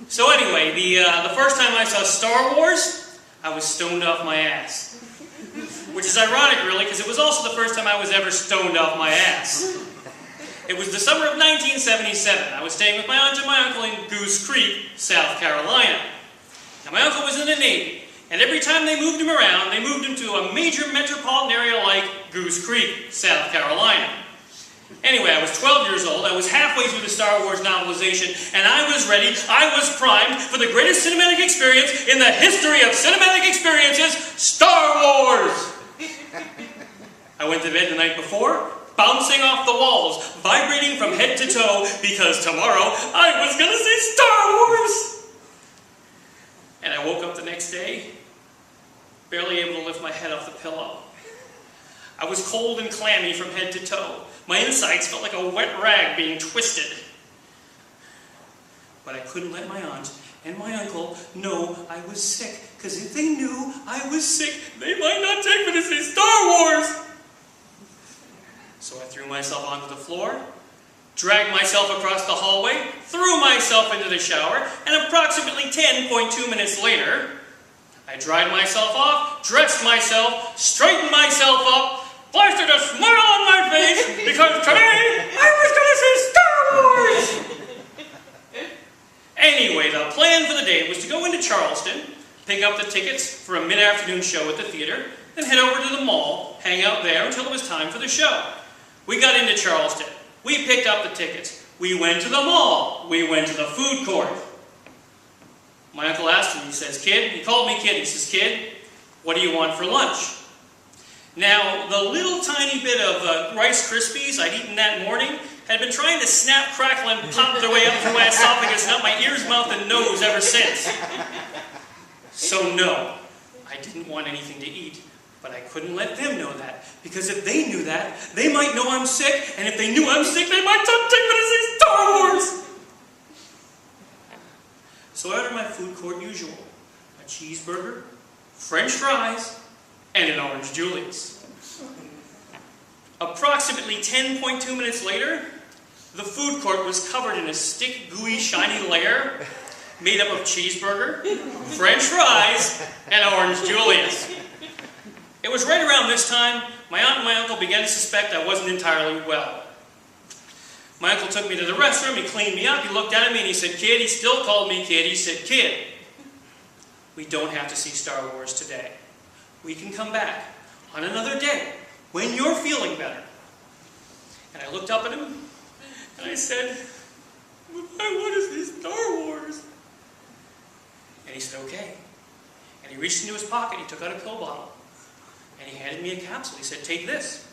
So anyway, the first time I saw Star Wars, I was stoned off my ass. Which is ironic, really, because it was also the first time I was ever stoned off my ass. It was the summer of 1977. I was staying with my aunt and my uncle in Goose Creek, South Carolina. Now, my uncle was in the Navy, and every time they moved him around, they moved him to a major metropolitan area like Goose Creek, South Carolina. Anyway, I was 12 years old, I was halfway through the Star Wars novelization, and I was ready, I was primed for the greatest cinematic experience in the history of cinematic experiences, Star Wars! I went to bed the night before, bouncing off the walls, vibrating from head to toe, because tomorrow I was going to see Star Wars! And I woke up the next day, barely able to lift my head off the pillow. I was cold and clammy from head to toe. My insides felt like a wet rag being twisted. But I couldn't let my aunt and my uncle know I was sick, because if they knew I was sick, they might not take me to see Star Wars! So I threw myself onto the floor, dragged myself across the hallway, threw myself into the shower, and approximately 10.2 minutes later, I dried myself off, dressed myself, straightened myself up, plastered a smile on my face, because today I was going to see Star Wars! Anyway, the plan for the day was to go into Charleston, pick up the tickets for a mid-afternoon show at the theater, then head over to the mall, hang out there until it was time for the show. We got into Charleston. We picked up the tickets. We went to the mall. We went to the food court. My uncle asked me, he says, "Kid," he called me kid, he says, "Kid, what do you want for lunch?" Now, the little tiny bit of Rice Krispies I'd eaten that morning had been trying to snap, crackle, and pop their way up through my esophagus and up my ears, mouth, and nose ever since. So no, I didn't want anything to eat. But I couldn't let them know that, because if they knew that, they might know I'm sick, and if they knew I'm sick, they might take me to see Star Wars! So I ordered my food court usual, a cheeseburger, French fries, and an orange Julius. Approximately 10.2 minutes later, the food court was covered in a stick, gooey, shiny layer made up of cheeseburger, French fries, and orange Julius. It was right around this time, my aunt and my uncle began to suspect I wasn't entirely well. My uncle took me to the restroom, he cleaned me up, he looked at me and he said, "Kid," he still called me kid, he said, "Kid, we don't have to see Star Wars today. We can come back on another day when you're feeling better." And I looked up at him and I said, "I want to see Star Wars." And he said, "Okay." And he reached into his pocket, he took out a pill bottle. And he handed me a capsule. He said, "Take this."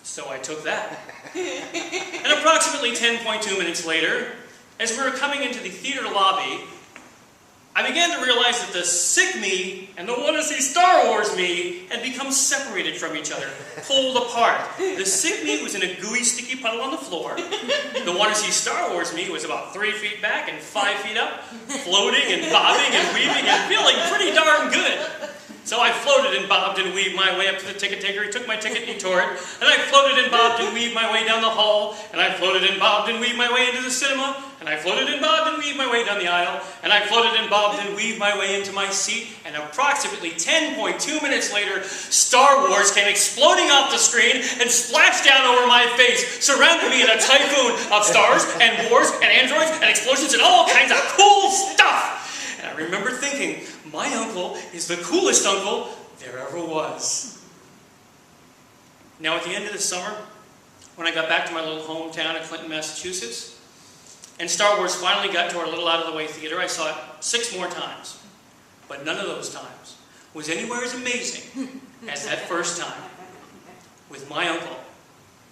So I took that. And approximately 10.2 minutes later, as we were coming into the theater lobby, I began to realize that the sick me and the want-to-see Star Wars me had become separated from each other, pulled apart. The sick me was in a gooey, sticky puddle on the floor. The want-to-see Star Wars me was about 3 feet back and 5 feet up, floating and bobbing and weaving and feeling pretty darn good. So I floated and bobbed and weaved my way up to the ticket taker. He took my ticket and he tore it. And I floated and bobbed and weaved my way down the hall. And I floated and bobbed and weaved my way into the cinema. And I floated and bobbed and weaved my way down the aisle. And I floated and bobbed and weaved my way into my seat. And approximately 10.2 minutes later, Star Wars came exploding off the screen and splashed down over my face, surrounding me in a typhoon of stars and wars and androids and explosions and all kinds of cool stuff. And I remember thinking, my uncle is the coolest uncle there ever was. Now, at the end of the summer, when I got back to my little hometown of Clinton, Massachusetts, and Star Wars finally got to our little out-of-the-way theater, I saw it 6 more times. But none of those times was anywhere as amazing as that first time with my uncle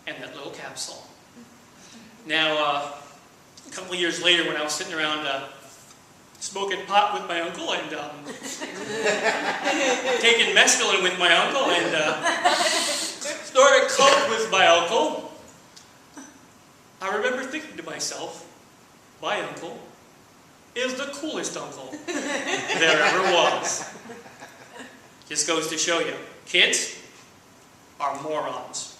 and that little capsule. Now, a couple of years later, when I was sitting around smoking pot with my uncle and taking mescaline with my uncle and snorting coke with my uncle, I remember thinking to myself, my uncle is the coolest uncle there ever was. Just goes to show you, kids are morons.